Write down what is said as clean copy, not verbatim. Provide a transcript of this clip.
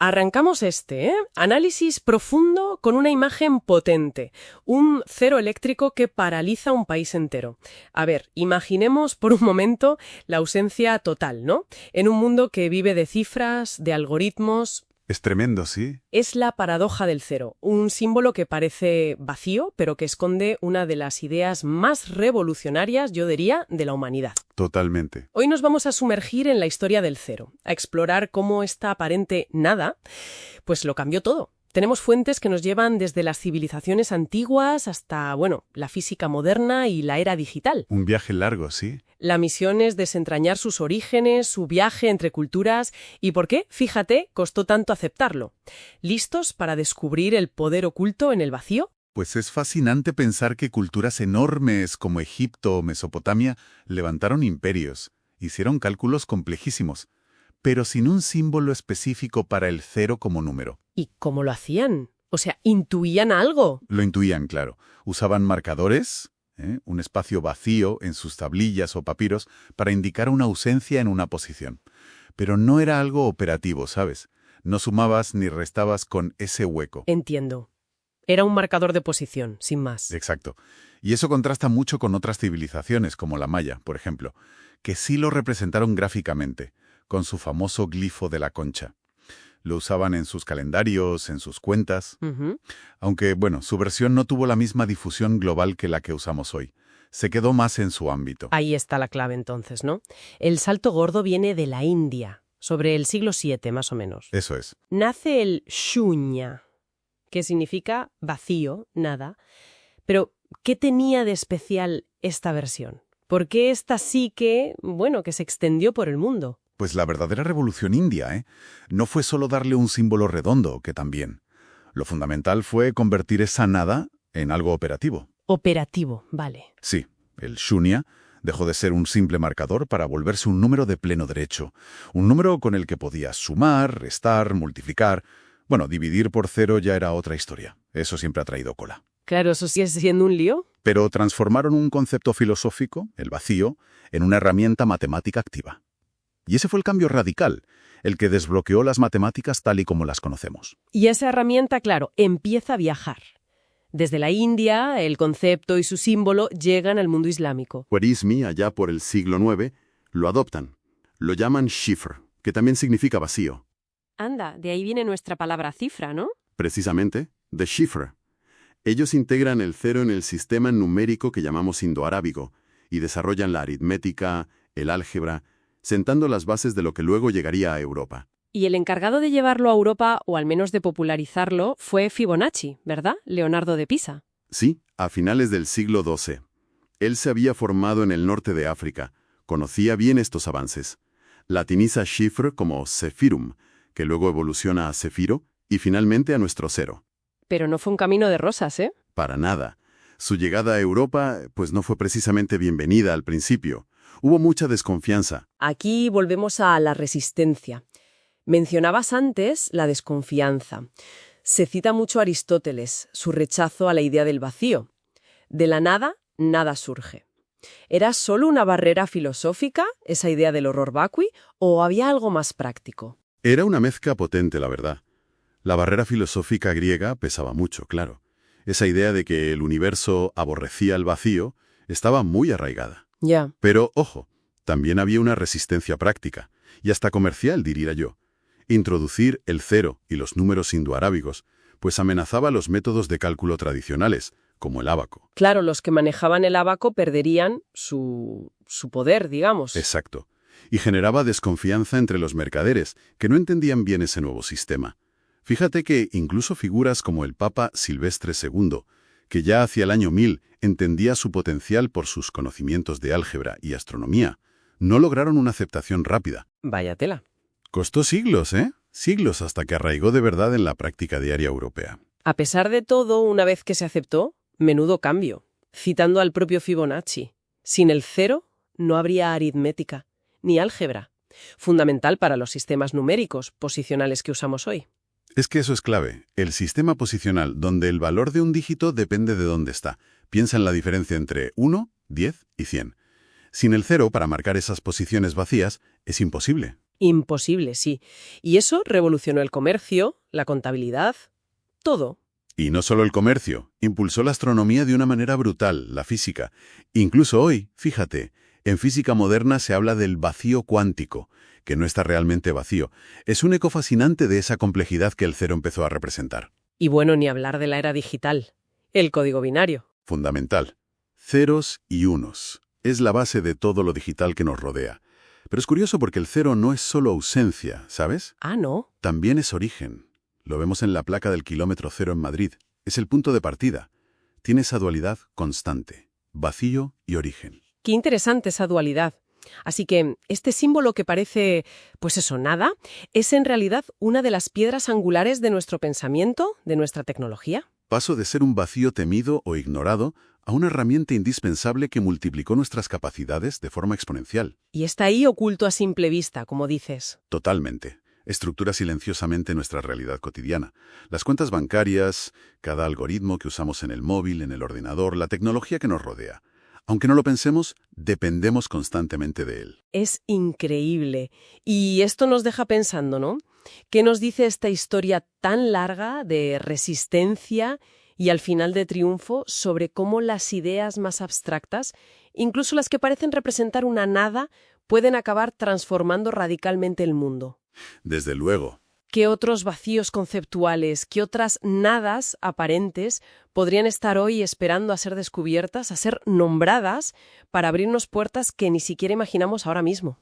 Arrancamos análisis profundo con una imagen potente, un cero eléctrico que paraliza un país entero. A ver, imaginemos por un momento la ausencia total, ¿no? En un mundo que vive de cifras, de algoritmos. Es tremendo, ¿sí? Es la paradoja del cero, un símbolo que parece vacío, pero que esconde una de las ideas más revolucionarias, yo diría, de la humanidad. Totalmente. Hoy nos vamos a sumergir en la historia del cero, a explorar cómo esta aparente nada, pues lo cambió todo. Tenemos fuentes que nos llevan desde las civilizaciones antiguas hasta, la física moderna y la era digital. Un viaje largo, ¿sí? La misión es desentrañar sus orígenes, su viaje entre culturas y por qué, fíjate, costó tanto aceptarlo. ¿Listos para descubrir el poder oculto en el vacío? Pues es fascinante pensar que culturas enormes como Egipto o Mesopotamia levantaron imperios, hicieron cálculos complejísimos, pero sin un símbolo específico para el cero como número. ¿Y cómo lo hacían? O sea, ¿intuían algo? Lo intuían, claro. Usaban marcadores, un espacio vacío en sus tablillas o papiros para indicar una ausencia en una posición. Pero no era algo operativo, ¿sabes? No sumabas ni restabas con ese hueco. Entiendo. Era un marcador de posición, sin más. Exacto. Y eso contrasta mucho con otras civilizaciones, como la maya, por ejemplo, que sí lo representaron gráficamente, con su famoso glifo de la concha. Lo usaban en sus calendarios, en sus cuentas. Aunque, su versión no tuvo la misma difusión global que la que usamos hoy. Se quedó más en su ámbito. Ahí está la clave entonces, ¿no? El salto gordo viene de la India, sobre el siglo VII más o menos. Eso es. Nace el shunya, que significa vacío, nada. Pero, ¿qué tenía de especial esta versión? ¿Por qué esta sí que se extendió por el mundo? Pues la verdadera revolución india, no fue solo darle un símbolo redondo, que también. Lo fundamental fue convertir esa nada en algo operativo. Operativo, vale. Sí, el shunya dejó de ser un simple marcador para volverse un número de pleno derecho. Un número con el que podías sumar, restar, multiplicar. Dividir por cero ya era otra historia. Eso siempre ha traído cola. Claro, eso sigue siendo un lío. Pero transformaron un concepto filosófico, el vacío, en una herramienta matemática activa. Y ese fue el cambio radical, el que desbloqueó las matemáticas tal y como las conocemos. Y esa herramienta, claro, empieza a viajar. Desde la India, el concepto y su símbolo llegan al mundo islámico. Khwarizmi, allá por el siglo IX, lo adoptan. Lo llaman shifr, que también significa vacío. Anda, de ahí viene nuestra palabra cifra, ¿no? Precisamente, de shifr. Ellos integran el cero en el sistema numérico que llamamos indoarábigo y desarrollan la aritmética, el álgebra, sentando las bases de lo que luego llegaría a Europa. Y el encargado de llevarlo a Europa, o al menos de popularizarlo, fue Fibonacci, ¿verdad? Leonardo de Pisa. Sí, a finales del siglo XII. Él se había formado en el norte de África, conocía bien estos avances. Latiniza shifr como sephirum, que luego evoluciona a cefiro y finalmente a nuestro cero. Pero no fue un camino de rosas, ¿eh? Para nada. Su llegada a Europa, pues no fue precisamente bienvenida al principio. Hubo mucha desconfianza. Aquí volvemos a la resistencia. Mencionabas antes la desconfianza. Se cita mucho a Aristóteles, su rechazo a la idea del vacío. De la nada, nada surge. ¿Era solo una barrera filosófica, esa idea del horror vacui, o había algo más práctico? Era una mezcla potente, la verdad. La barrera filosófica griega pesaba mucho, claro. Esa idea de que el universo aborrecía el vacío estaba muy arraigada. Ya. Pero, ojo, también había una resistencia práctica, y hasta comercial, diría yo. Introducir el cero y los números indoarábigos, pues amenazaba los métodos de cálculo tradicionales, como el ábaco. Claro, los que manejaban el ábaco perderían su poder, digamos. Exacto. Y generaba desconfianza entre los mercaderes, que no entendían bien ese nuevo sistema. Fíjate que incluso figuras como el Papa Silvestre II, que ya hacia el año 1000 entendía su potencial por sus conocimientos de álgebra y astronomía, no lograron una aceptación rápida. Vaya tela. Costó siglos, Siglos hasta que arraigó de verdad en la práctica diaria europea. A pesar de todo, una vez que se aceptó, menudo cambio. Citando al propio Fibonacci, sin el cero no habría aritmética, ni álgebra, fundamental para los sistemas numéricos posicionales que usamos hoy. Es que eso es clave, el sistema posicional, donde el valor de un dígito depende de dónde está. Piensa en la diferencia entre 1, 10 y 100. Sin el cero para marcar esas posiciones vacías, es imposible. Imposible, sí. Y eso revolucionó el comercio, la contabilidad, todo. Y no solo el comercio, impulsó la astronomía de una manera brutal, la física. Incluso hoy, fíjate, en física moderna se habla del vacío cuántico, que no está realmente vacío. Es un eco fascinante de esa complejidad que el cero empezó a representar. Y bueno, ni hablar de la era digital, el código binario. Fundamental. Ceros y unos. Es la base de todo lo digital que nos rodea. Pero es curioso porque el cero no es solo ausencia, ¿sabes? Ah, ¿no? También es origen. Lo vemos en la placa del kilómetro cero en Madrid. Es el punto de partida. Tiene esa dualidad constante, vacío y origen. Qué interesante esa dualidad. Así que este símbolo que parece, pues eso, nada, es en realidad una de las piedras angulares de nuestro pensamiento, de nuestra tecnología. Paso de ser un vacío temido o ignorado a una herramienta indispensable que multiplicó nuestras capacidades de forma exponencial. Y está ahí oculto a simple vista, como dices. Totalmente. Estructura silenciosamente nuestra realidad cotidiana. Las cuentas bancarias, cada algoritmo que usamos en el móvil, en el ordenador, la tecnología que nos rodea. Aunque no lo pensemos, dependemos constantemente de él. Es increíble. Y esto nos deja pensando, ¿no? ¿Qué nos dice esta historia tan larga de resistencia y al final de triunfo sobre cómo las ideas más abstractas, incluso las que parecen representar una nada, pueden acabar transformando radicalmente el mundo? Desde luego. ¿Qué otros vacíos conceptuales, qué otras nadas aparentes podrían estar hoy esperando a ser descubiertas, a ser nombradas, para abrirnos puertas que ni siquiera imaginamos ahora mismo?